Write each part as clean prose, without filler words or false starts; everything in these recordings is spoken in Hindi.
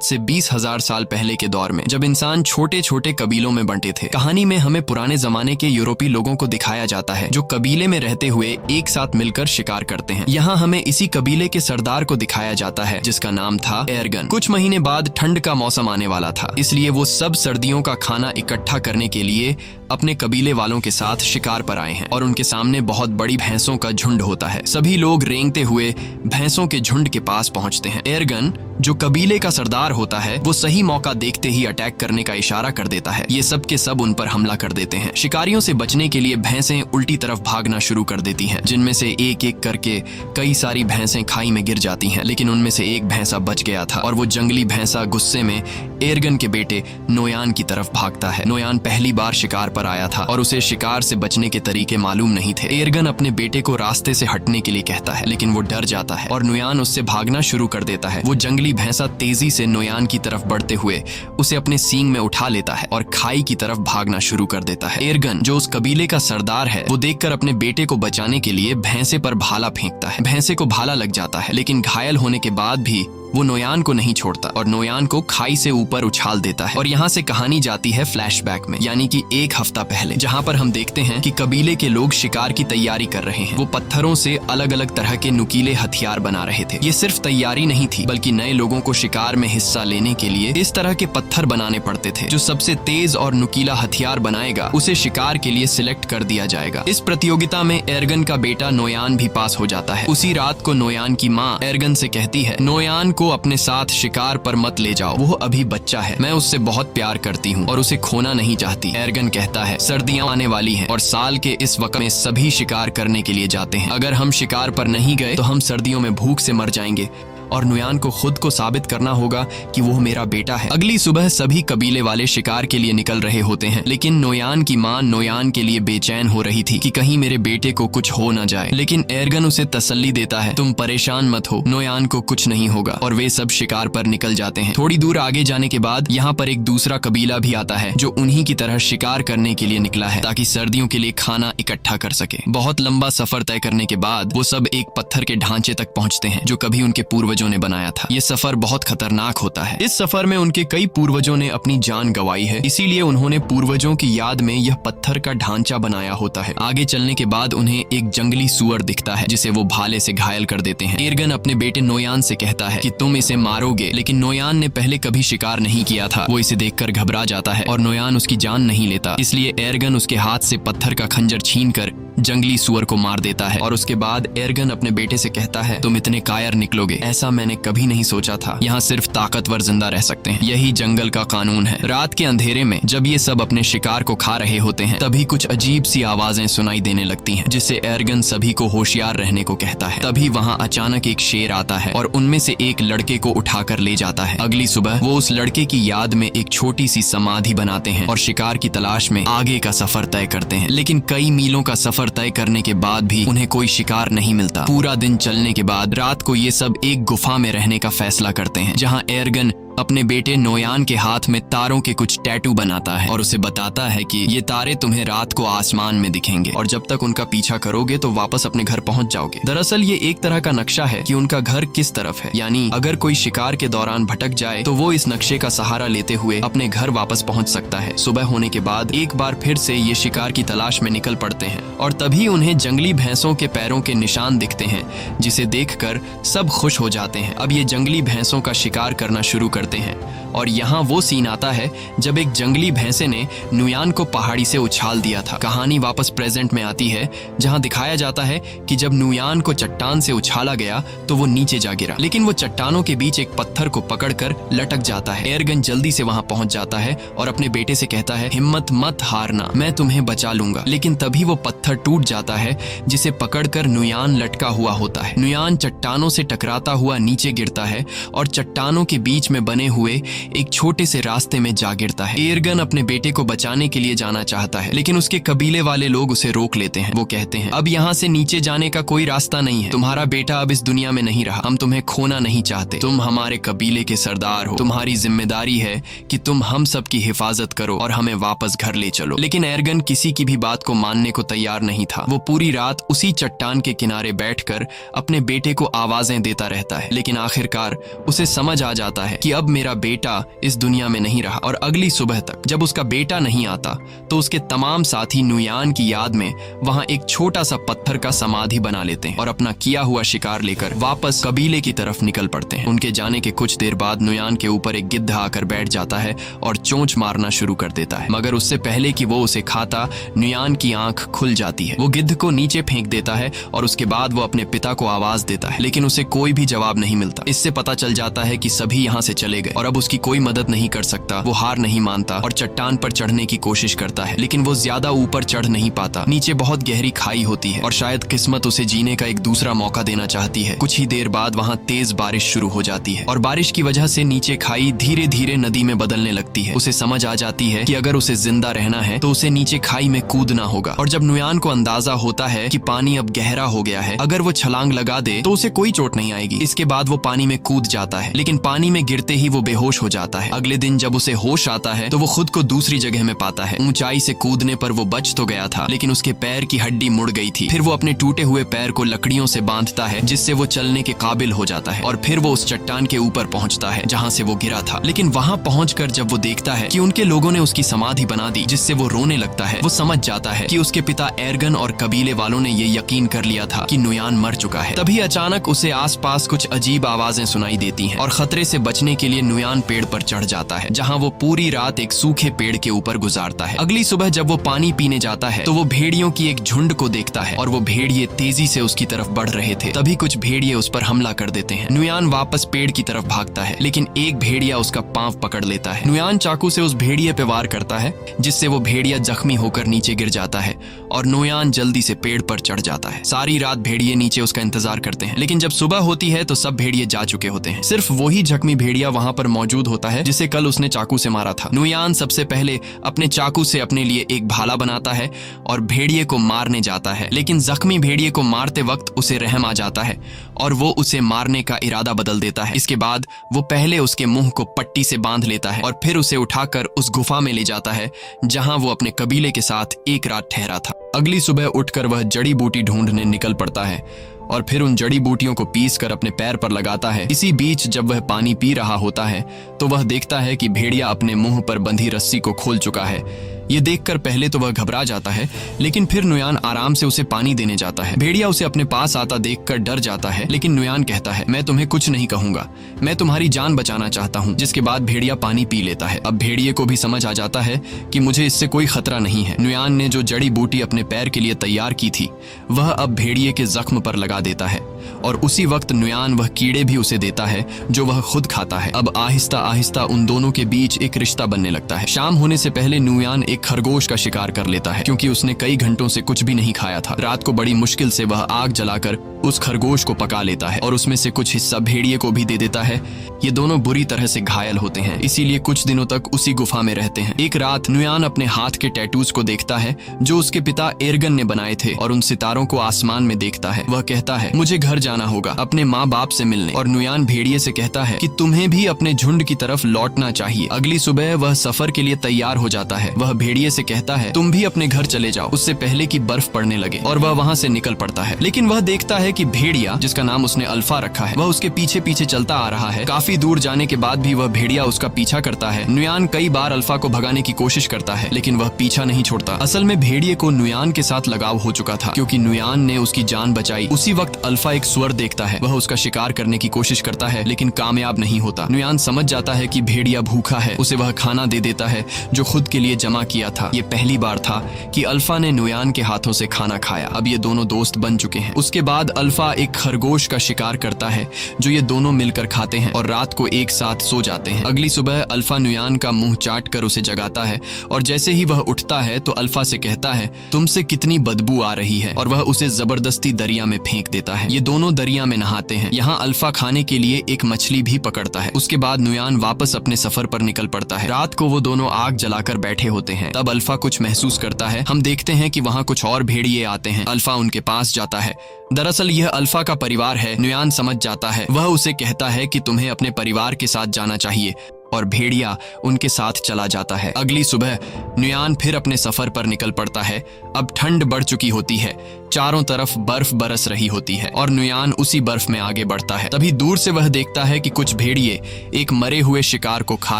से 20,000 साल पहले के दौर में, जब इंसान छोटे छोटे कबीलों में बंटे थे। कहानी में हमें पुराने जमाने के यूरोपीय लोगों को दिखाया जाता है जो कबीले में रहते हुए एक साथ मिलकर शिकार करते हैं। यहाँ हमें इसी कबीले के सरदार को दिखाया जाता है जिसका नाम था एर्गन। कुछ महीने बाद ठंड का मौसम आने वाला था, इसलिए वो सब सर्दियों का खाना इकट्ठा करने के लिए अपने कबीले वालों के साथ शिकार पर आए हैं और उनके सामने बहुत बड़ी भैंसों का झुंड होता है। सभी लोग रेंगते हुए भैंसों के झुंड के पास पहुंचते हैं। एर्गन, जो कबीले का सरदार होता है, वो सही मौका देखते ही अटैक करने का इशारा कर देता है। ये सब के सब उन पर हमला कर देते हैं। शिकारियों से बचने के लिए भैंसें उल्टी तरफ भागना शुरू कर देती हैं, जिनमें से एक एक करके कई सारी भैंसें खाई में गिर जाती हैं। लेकिन उनमें से एक भैंसा बच गया था और वो जंगली भैंसा गुस्से में एर्गन के बेटे नोयान की तरफ भागता है। नोयान पहली बार शिकार पर आया था और उसे शिकार से बचने के तरीके मालूम नहीं थे। एर्गन अपने बेटे को रास्ते से हटने के लिए कहता है, लेकिन वो डर जाता है और नोयान उससे भागना शुरू कर देता है। वो जंगली भैंसा तेजी से नोयान की तरफ बढ़ते हुए उसे अपने सींग में उठा लेता है और खाई की तरफ भागना शुरू कर देता है। एर्गन, जो उस कबीले का सरदार है, वो देखकर अपने बेटे को बचाने के लिए भैंसे पर भाला फेंकता है। भैंसे को भाला लग जाता है, लेकिन घायल होने के बाद भी वो नोयान को नहीं छोड़ता और नोयान को खाई से ऊपर उछाल देता है। और यहाँ से कहानी जाती है फ्लैशबैक में, यानी कि एक हफ्ता पहले, जहाँ पर हम देखते हैं कि कबीले के लोग शिकार की तैयारी कर रहे हैं। वो पत्थरों से अलग अलग तरह के नुकीले हथियार बना रहे थे। ये सिर्फ तैयारी नहीं थी, बल्कि नए लोगों को शिकार में हिस्सा लेने के लिए इस तरह के पत्थर बनाने पड़ते थे। जो सबसे तेज और नुकीला हथियार बनाएगा, उसे शिकार के लिए सिलेक्ट कर दिया जाएगा। इस प्रतियोगिता में एर्गन का बेटा नोयान भी पास हो जाता है। उसी रात को नोयान की माँ एर्गन से कहती है, नोयान को अपने साथ शिकार पर मत ले जाओ, वो अभी बच्चा है। मैं उससे बहुत प्यार करती हूँ और उसे खोना नहीं चाहती। एर्गन कहता है, सर्दियां आने वाली हैं और साल के इस वक्त में सभी शिकार करने के लिए जाते हैं। अगर हम शिकार पर नहीं गए तो हम सर्दियों में भूख से मर जाएंगे और नोयान को खुद को साबित करना होगा कि वो मेरा बेटा है। अगली सुबह सभी कबीले वाले शिकार के लिए निकल रहे होते हैं, लेकिन नोयान की माँ नोयान के लिए बेचैन हो रही थी कि कहीं मेरे बेटे को कुछ हो न जाए। लेकिन एर्गन उसे तसल्ली देता है, तुम परेशान मत हो, नोयान को कुछ नहीं होगा। और वे सब शिकार पर निकल जाते हैं। थोड़ी दूर आगे जाने के बाद यहाँ पर एक दूसरा कबीला भी आता है जो उन्हीं की तरह शिकार करने के लिए निकला है ताकि सर्दियों के लिए खाना इकट्ठा कर सके। बहुत लंबा सफर तय करने के बाद वो सब एक पत्थर के ढांचे तक पहुंचते हैं जो कभी उनके पूर्वजों ने बनाया था। ये सफर बहुत खतरनाक होता है। इस सफर में उनके कई पूर्वजों ने अपनी जान गंवाई है, इसीलिए उन्होंने पूर्वजों की याद में यह पत्थर का ढांचा बनाया होता है। आगे चलने के बाद उन्हें एक जंगली सुअर दिखता है जिसे वो भाले से घायल कर देते हैं। एर्गन अपने बेटे नोयान से कहता है कि तुम इसे मारोगे, लेकिन नोयान ने पहले कभी शिकार नहीं किया था। वो इसे देखकर घबरा जाता है और नोयान उसकी जान नहीं लेता, इसलिए एर्गन उसके हाथ से पत्थर का खंजर छीनकर जंगली सुअर को मार देता है। और उसके बाद एर्गन अपने बेटे से कहता है, तुम इतने कायर निकलोगे, ऐसा मैंने कभी नहीं सोचा था। यहाँ सिर्फ ताकतवर जिंदा रह सकते हैं, यही जंगल का कानून है। रात के अंधेरे में जब ये सब अपने शिकार को खा रहे होते हैं, तभी कुछ अजीब सी आवाजें सुनाई देने लगती हैं, जिससे एर्गन सभी को होशियार रहने को कहता है। तभी वहाँ अचानक एक शेर आता है और उनमें से एक लड़के को उठाकर ले जाता है। अगली सुबह वो उस लड़के की याद में एक छोटी सी समाधि बनाते हैं और शिकार की तलाश में आगे का सफर तय करते हैं। लेकिन कई मीलों का सफर तय करने के बाद भी उन्हें कोई शिकार नहीं मिलता। पूरा दिन चलने के बाद रात को ये सब एक गुफा में रहने का फैसला करते हैं, जहाँ एर्गन अपने बेटे नोयान के हाथ में तारों के कुछ टैटू बनाता है और उसे बताता है कि ये तारे तुम्हें रात को आसमान में दिखेंगे और जब तक उनका पीछा करोगे तो वापस अपने घर पहुंच जाओगे। दरअसल ये एक तरह का नक्शा है कि उनका घर किस तरफ है, यानी अगर कोई शिकार के दौरान भटक जाए तो वो इस नक्शे का सहारा लेते हुए अपने घर वापस पहुंच सकता है। सुबह होने के बाद एक बार फिर से ये शिकार की तलाश में निकल पड़ते हैं और तभी उन्हें जंगली भैंसों के पैरों के निशान दिखते हैं, जिसे देखकर सब खुश हो जाते हैं। अब ये जंगली भैंसों का शिकार करना शुरू करते हैं और यहाँ वो सीन आता है जब एक जंगली भैंसे ने नोयान को पहाड़ी से उछाल दिया था। कहानी वापस प्रेजेंट में आती है, जहाँ दिखाया जाता है कि जब नोयान को चट्टान से उछाला गया तो वो नीचे जा गिरा, लेकिन वो चट्टानों के बीच एक पत्थर को पकड़कर लटक जाता है। एर्गन जल्दी से वहाँ पहुंच जाता है और अपने बेटे से कहता है, हिम्मत मत हारना, मैं तुम्हें बचा लूंगा। लेकिन तभी वो पत्थर टूट जाता है जिसे पकड़कर नोयान लटका हुआ होता है। नोयान चट्टानों से टकराता हुआ नीचे गिरता है और चट्टानों के बीच में बने हुए एक छोटे से रास्ते में जा गिरता है। एर्गन अपने बेटे को बचाने के लिए जाना चाहता है, लेकिन उसके कबीले वाले लोग उसे रोक लेते हैं। वो कहते हैं, अब यहाँ से नीचे जाने का कोई रास्ता नहीं है। तुम्हारा बेटा अब इस दुनिया में नहीं रहा। हम तुम्हें खोना नहीं चाहते। तुम हमारे कबीले के सरदार हो। तुम्हारी जिम्मेदारी है कि तुम हम सब की हिफाजत करो और हमें वापस घर ले चलो। लेकिन एर्गन किसी की भी बात को मानने को तैयार नहीं था। वो पूरी रात उसी चट्टान के किनारे बैठकर अपने बेटे को आवाजें देता रहता है, लेकिन आखिरकार उसे समझ आ जाता है कि अब मेरा बेटा इस दुनिया में नहीं रहा। और अगली सुबह तक जब उसका बेटा नहीं आता तो उसके तमाम साथी नुयान की याद में वहां एक छोटा सा पत्थर का समाधि बना लेते हैं और अपना किया हुआ शिकार लेकर वापस कबीले की तरफ निकल पड़ते हैं। उनके जाने के कुछ देर बाद नुयान के ऊपर एक गिद्ध आकर बैठ जाता है और चोंच मारना शुरू कर देता है, मगर उससे पहले कि वो उसे खाता नुयान की आंख खुल जाती है। वो गिद्ध को नीचे फेंक देता है और उसके बाद वो अपने पिता को आवाज देता है, लेकिन उसे कोई भी जवाब नहीं मिलता। इससे पता चल जाता है कि सभी यहाँ से चले गए और अब उसकी कोई मदद नहीं कर सकता। वो हार नहीं मानता और चट्टान पर चढ़ने की कोशिश करता है, लेकिन वो ज्यादा ऊपर चढ़ नहीं पाता। नीचे बहुत गहरी खाई होती है और शायद किस्मत उसे जीने का एक दूसरा मौका देना चाहती है। कुछ ही देर बाद वहाँ तेज बारिश शुरू हो जाती है और बारिश की वजह से नीचे खाई धीरे धीरे नदी में बदलने लगती है। उसे समझ आ जाती है कि अगर उसे जिंदा रहना है तो उसे नीचे खाई में कूदना होगा। और जब नुयान को अंदाजा होता है कि पानी अब गहरा हो गया है, अगर वो छलांग लगा दे तो उसे कोई चोट नहीं आएगी। इसके बाद वो पानी में कूद जाता है, लेकिन पानी में गिरते ही वो बेहोश हो जाता है। अगले दिन जब उसे होश आता है तो वो खुद को दूसरी जगह में पाता है। ऊंचाई से कूदने पर वो बच तो गया था, लेकिन उसके पैर की हड्डी मुड़ गई थी। फिर वो अपने टूटे हुए पैर को लकड़ियों से बांधता है, जिससे वो चलने के काबिल हो जाता है। और फिर वो उस चट्टान के ऊपर पहुंचता है जहां से वो गिरा था। लेकिन वहां पहुंचकर जब वो देखता है कि उनके लोगों ने उसकी समाधि बना दी, जिससे वो रोने लगता है, वो समझ जाता है कि उसके पिता एर्गन और कबीले वालों ने ये यकीन कर लिया था कि नुयान मर चुका है। तभी अचानक उसे आसपास कुछ अजीब आवाजें सुनाई देती हैं और खतरे से बचने के लिए नुयान पेड़ पर चढ़ जाता है, जहां वो पूरी रात एक सूखे पेड़ के ऊपर गुजारता है। अगली सुबह जब वो पानी पीने जाता है तो वो भेड़ियों की एक झुंड को देखता है और वो भेड़िए तेजी से उसकी तरफ बढ़ रहे थे। तभी कुछ भेड़िए उस पर हमला कर देते हैं। नुयान वापस पेड़ की तरफ भागता है, लेकिन एक भेड़िया उसका पांव पकड़ लेता है। नुयान चाकू से उस भेड़िए पे वार करता है, जिससे वो भेड़िया जख्मी होकर नीचे गिर जाता है और नुयान जल्दी से पेड़ पर चढ़ जाता है। सारी रात भेड़िए नीचे उसका इंतजार करते हैं, लेकिन जब सुबह होती है तो सब भेड़िए जा चुके होते हैं। सिर्फ वही जख्मी भेड़िया वहां पर मौजूद होता है जिसे कल उसने चाकू से मारा था। नुयान सबसे पहले अपने चाकू से अपने लिए एक भाला बनाता है और भेड़िए को मारने जाता है, लेकिन जख्मी भेड़िए को मारते वक्त उसे रहम आ जाता है और वो उसे मारने का इरादा बदल देता है। इसके बाद वो पहले उसके मुंह को पट्टी से बांध लेता है और फिर उसे उठाकर उस गुफा में ले जाता है जहां वो अपने कबीले के साथ एक रात ठहरा था। अगली सुबह उठकर वह जड़ी बूटी ढूंढने निकल पड़ता है और फिर उन जड़ी बूटियों को पीस कर अपने पैर पर लगाता है। इसी बीच जब वह पानी पी रहा होता है तो वह देखता है कि भेड़िया अपने मुंह पर बंधी रस्सी को खोल चुका है। ये देखकर पहले तो वह घबरा जाता है, लेकिन फिर नुयान आराम से उसे पानी देने जाता है। भेड़िया उसे अपने पास आता देखकर डर जाता है, लेकिन नुयान कहता है, मैं तुम्हें कुछ नहीं कहूंगा, मैं तुम्हारी जान बचाना चाहता हूँ। जिसके बाद भेड़िया पानी पी लेता है। अब भेड़िए को भी समझ आ जाता है कि मुझे इससे कोई खतरा नहीं है। नुयान ने जो जड़ी बूटी अपने पैर के लिए तैयार की थी वह अब भेड़िए के जख्म पर लगा देता है और उसी वक्त नुयान वह कीड़े भी उसे देता है जो वह खुद खाता है। अब आहिस्ता आहिस्ता उन दोनों के बीच एक रिश्ता बनने लगता है। शाम होने से पहले नुयान एक खरगोश का शिकार कर लेता है, क्योंकि उसने कई घंटों से कुछ भी नहीं खाया था। रात को बड़ी मुश्किल से वह आग जलाकर उस खरगोश को पका लेता है और उसमें से कुछ हिस्सा भेड़िए को भी दे देता है। ये दोनों बुरी तरह से घायल होते हैं, इसीलिए कुछ दिनों तक उसी गुफा में रहते हैं। एक रात नुयान अपने हाथ के टैटूज को देखता है जो उसके पिता एर्गन ने बनाए थे और उन सितारों को आसमान में देखता है। वह कहता है, मुझे घर जाना होगा अपने माँ बाप से मिलने। और नुयान भेड़िए से कहता है कि तुम्हें भी अपने झुंड की तरफ लौटना चाहिए। अगली सुबह वह सफर के लिए तैयार हो जाता है। वह भेड़िए से कहता है, तुम भी अपने घर चले जाओ उससे पहले कि बर्फ पड़ने लगे। और वह वहाँ से निकल पड़ता है, लेकिन वह देखता है कि भेड़िया, जिसका नाम उसने अल्फा रखा है, वह उसके पीछे पीछे चलता आ रहा है। काफी दूर जाने के बाद भी वह भेड़िया उसका पीछा करता है। नुयान कई बार अल्फा को भगाने की कोशिश करता है, लेकिन वह पीछा नहीं छोड़ता। असल में भेड़िए को नुयान के साथ लगाव हो चुका था, क्योंकि नुयान ने उसकी जान बचाई। उसी वक्त अल्फा एक सुअर देखता है। वह उसका शिकार करने की कोशिश करता है, लेकिन कामयाब नहीं होता। नुयान समझ जाता है कि भेड़िया भूखा है। उसे वह खाना दे देता है जो खुद के लिए जमा किया किया था। ये पहली बार था कि अल्फा ने नुयान के हाथों से खाना खाया। अब ये दोनों दोस्त बन चुके हैं। उसके बाद अल्फा एक खरगोश का शिकार करता है जो ये दोनों मिलकर खाते हैं और रात को एक साथ सो जाते हैं। अगली सुबह अल्फा नुयान का मुंह चाट कर उसे जगाता है और जैसे ही वह उठता है तो अल्फा से कहता है, तुमसे कितनी बदबू आ रही है, और वह उसे जबरदस्ती दरिया में फेंक देता है। ये दोनों दरिया में नहाते हैं। यहाँ अल्फा खाने के लिए एक मछली भी पकड़ता है। उसके बाद नुयान वापस अपने सफर पर निकल पड़ता है। रात को वो दोनों आग जलाकर बैठे होते हैं। तब अल्फा कुछ महसूस करता है। हम देखते हैं कि वहाँ कुछ और भेड़िए आते हैं। अल्फा उनके पास जाता है। दरअसल यह अल्फा का परिवार है। नुयान समझ जाता है। वह उसे कहता है कि तुम्हें अपने परिवार के साथ जाना चाहिए और भेड़िया उनके साथ चला जाता है। अगली सुबह नुयान फिर अपने सफर पर निकल पड़ता है। अब ठंड बढ़ चुकी होती है। चारों तरफ बर्फ बरस रही होती है और नुयान उसी बर्फ में आगे बढ़ता है। तभी दूर से वह देखता है कि कुछ भेड़िए एक मरे हुए शिकार को खा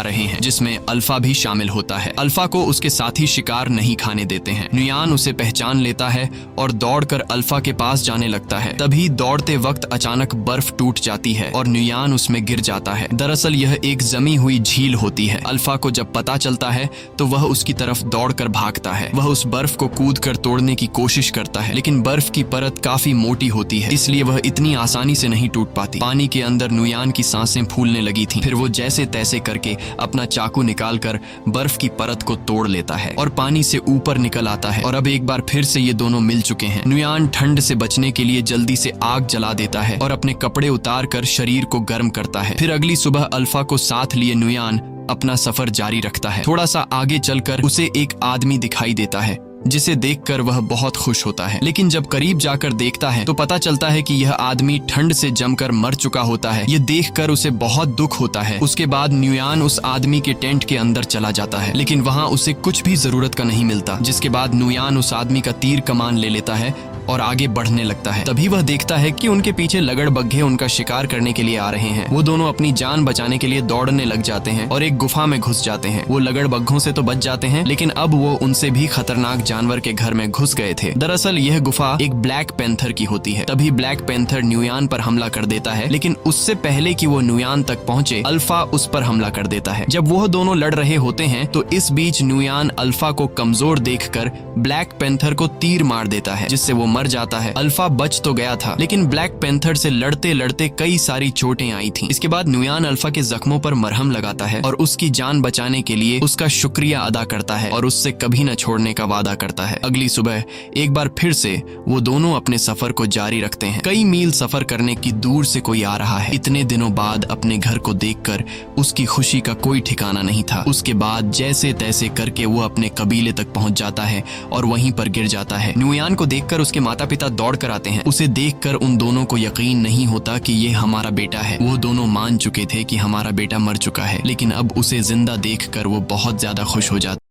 रहे हैं, जिसमें अल्फा भी शामिल होता है। अल्फा को उसके साथी शिकार नहीं खाने देते हैं। नुयान उसे पहचान लेता है और दौड़कर अल्फा के पास जाने लगता है। तभी दौड़ते वक्त अचानक बर्फ टूट जाती है और नुयान उसमें गिर जाता है। दरअसल यह एक जमी हुई झील होती है। अल्फा को जब पता चलता है तो वह उसकी तरफ दौड़कर भागता है। वह उस बर्फ को कूदकर तोड़ने की कोशिश करता है, लेकिन बर्फ की परत काफी मोटी होती है, इसलिए वह इतनी आसानी से नहीं टूट पाती। पानी के अंदर नुयान की सांसें फूलने लगी थीं। फिर वो जैसे तैसे करके अपना चाकू निकालकर बर्फ की परत को तोड़ लेता है और पानी से ऊपर निकल आता है। और अब एक बार फिर से ये दोनों मिल चुके हैं। नुयान ठंड से बचने के लिए जल्दी से आग जला देता है और अपने कपड़े उतार कर शरीर को गर्म करता है। फिर अगली सुबह अल्फा को साथ लिए नुयान अपना सफर जारी रखता है। थोड़ा सा आगे चलकर उसे एक आदमी दिखाई देता है, जिसे देखकर वह बहुत खुश होता है। लेकिन जब करीब जाकर देखता है तो पता चलता है कि यह आदमी ठंड से जमकर मर चुका होता है। ये देखकर उसे बहुत दुख होता है। उसके बाद नुयान उस आदमी के टेंट के अंदर चला जाता है, लेकिन वहाँ उसे कुछ भी जरूरत का नहीं मिलता। जिसके बाद नुयान उस आदमी का तीर कमान ले लेता है और आगे बढ़ने लगता है। तभी वह देखता है कि उनके पीछे लगड़बग्घे उनका शिकार करने के लिए आ रहे हैं। वो दोनों अपनी जान बचाने के लिए दौड़ने लग जाते हैं और एक गुफा में घुस जाते हैं। वो लगड़बग्घों से तो बच जाते हैं, लेकिन अब वो उनसे भी खतरनाक जानवर के घर में घुस गए थे। दरअसल यह गुफा एक ब्लैक पैंथर की होती है। तभी ब्लैक पैंथर नुयान पर हमला कर देता है, लेकिन उससे पहले कि वो नुयान तक पहुंचे अल्फा उस पर हमला कर देता है। जब वो दोनों लड़ रहे होते हैं तो इस बीच नुयान अल्फा को कमजोर देखकर ब्लैक पैंथर को तीर मार देता है, जिससे वो मर जाता है। अल्फा बच तो गया था, लेकिन ब्लैक पैंथर से लड़ते लड़ते कई सारी चोटें आई थीं। इसके बाद नुयान अल्फा के जख्मों पर मरहम लगाता है और उसकी जान बचाने के लिए उसका शुक्रिया अदा करता है और उससे कभी न छोड़ने का वादा करता है। अगली सुबह एक बार फिर से वो दोनों अपने सफर को जारी रखते हैं। कई मील सफर करने की दूर से कोई आ रहा है। इतने दिनों बाद अपने घर को देखकर उसकी खुशी का कोई ठिकाना नहीं था। उसके बाद जैसे तैसे करके वो अपने कबीले तक पहुंच जाता है और वहीं पर गिर जाता है। नुयान को देखकर उसके माता पिता दौड़ कर आते हैं। उसे देखकर उन दोनों को यकीन नहीं होता कि ये हमारा बेटा है। वो दोनों मान चुके थे कि हमारा बेटा मर चुका है, लेकिन अब उसे जिंदा देखकर वो बहुत ज्यादा खुश हो जाते